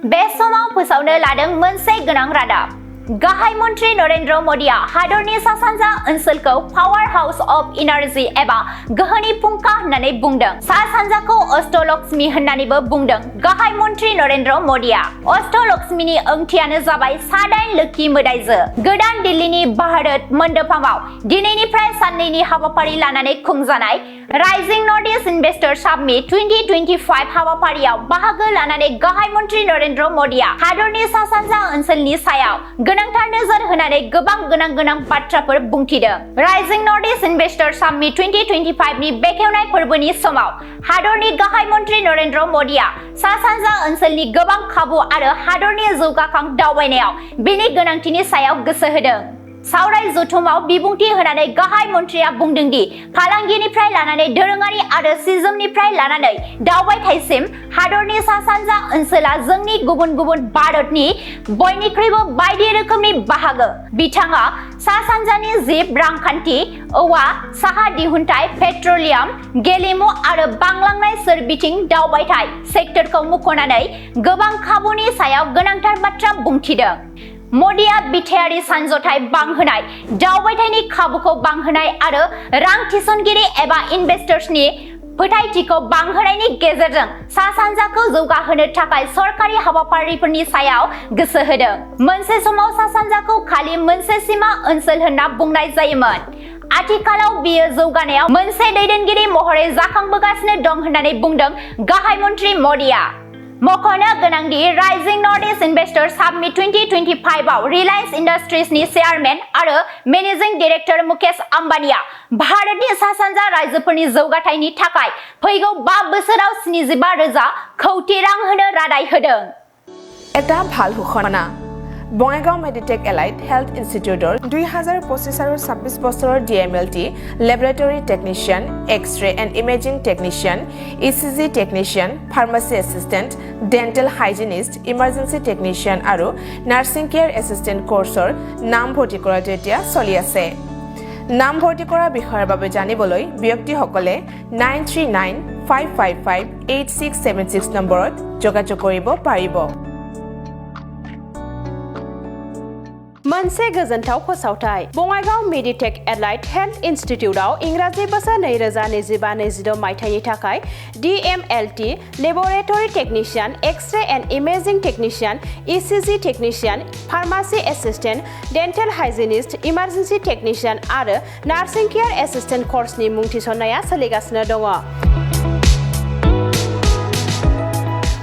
बे समाव फोसावनो लादों मोनसे गोनां रादाब। गाहाय मन्त्रि नरेन्द्र मदिया हादरनि सा सानजा ओनसोलखौ पावार हाउस अफ एनार्जी एबा गोहोनि फुंखा होननानै बुंदों। सा सानजाखौ अष्टलक्ष्मी होननानैबो बुंदों गाहाय मन्त्रि नरेन्द्र मदिया। अष्टलक्ष्मीनि ओंथियानो जाबाय सादाइन लोखि मोदाइजो। गोदान दिल्लीनि भारत मण्डपामाव दिनैनिफ्राय साननैनि हाबाफारि लानानै खुंजानाय rising north east investor summit 2025 हाबाफारियाव बाहागो लानानै गाहाय मन्त्रि नरेन्द्र मदिया हादरनि सा सानजा ओनसोलनि सायाव गोनांथार नोजोर होनानै गोबां गोनां बाथ्राफोर बुंथिदों। Rising north east investor summit 2025 नि बेखेवनाय फोरबोनि समाव हादरनि गाहाय मन्त्रि नरेन्द्र मदिया सा सानजा ओनसोलनि गोबां खाबु आरो हादरनि जौगाखां दावबायनायाव बेनि गोनांथिनि सायाव गोसो होदों। सावराय जथुमाव बिबुंथि होनानै गाहाय मन्त्रिया बुंदों दि फालांगिनिफ्राय लानानै दोरोङारि आरो सिजोमनिफ्राय लानानै दावबायथायसिम हादरनि सा सानजा ओनसोला जोंनि गुबुन भारतनि बयनिख्रुइबो बायदि रोखोमनि बाहागो। बिथाङा सा सानजानि जिब रांखान्थि, औवा, साहा दिहुनथाय, पेट्रलियाम, गेलेमु आरो बांलांनाय सोरबिथिं दावबायथाय सेक्टरखौ मुंख'नानै गोबां खाबुनि सायाव गोनांथार बाथ्रा बुंथिदों। मदिया बिथायारि सानज'थाय बांहोनाय, दावबायथायनि खाबुखौ बांहोनाय आरो रां थिसनगिरि एबा इनभेस्टर्सनि फोथायथिखौ बांहोनायनि गेजेरजों सा सानजाखौ जौगाहोनो थाखाय सरकारि हाबाफारिफोरनि सायाव गोसो होदों। मोनसे समाव सा सानजाखौ खालि मोनसे सीमा ओनसोल होनना बुंनाय जायोमोन। आथिखालाव बेयो जौगानायाव मोनसे दैदेनगिरि महरै जाखांबोगासिनो दं होननानै बुंदों गाहाय मन्त्रि मदिया। मख'नो गोनांदि rising north east investor summit 2025 आव रिलायंस इन्डास्ट्रिजनि चेयारमेन आरो मेनेजिं डाइरेक्टर मुकेश आम्बानीआ भारतनि सा सानजा रायजोफोरनि जौगाथायनि थाखाय फैगौ 5 बोसोराव 75,000 कौटि रां होनो रादाय होदों। এটা ভাল ঘোষণা। বঙাইগাঁও মেডিটেক এলাইট হেল্থ ইনষ্টিটিউটৰ 2025 আৰু 26 বছৰৰ DMLT laboratory technician, x ray and imaging technician, ECG technician, pharmacy assistant, dental hygienist, emergency technician আৰু নাৰ্ছিং কেয়াৰ এছিষ্টেণ্ট কোৰ্চৰ নাম ভৰ্তি কৰাটো এতিয়া চলি আছে। নাম ভৰ্তি কৰাৰ বিষয়ৰ বাবে জানিবলৈ ব্যক্তিসকলে 9395558676 নম্বৰত যোগাযোগ কৰিব পাৰিব। मोनसे गोजोनथाव फोसावथाय। बङाइगाव मेडिटेक एलाइट हेल्थ इनस्टिट्यूटआव इंराजि बोसोर 2025-26 मायथाइनि थाखाय DMLT laboratory technician, X-ray and imaging technician, ECG technician, pharmacy assistant, dental hygienist, emergency technician आरो नार्सिं केयार एसिस्टेंट कोर्सनि मुं थिसननाया सोलिगासिनो दङ।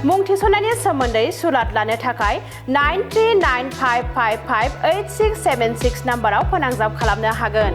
मुं थिसननायनि सोमोन्दै सुलाद लानो थाखाय 9395558676 नाम्बाराव फोनांजाब खालामनो हागोन।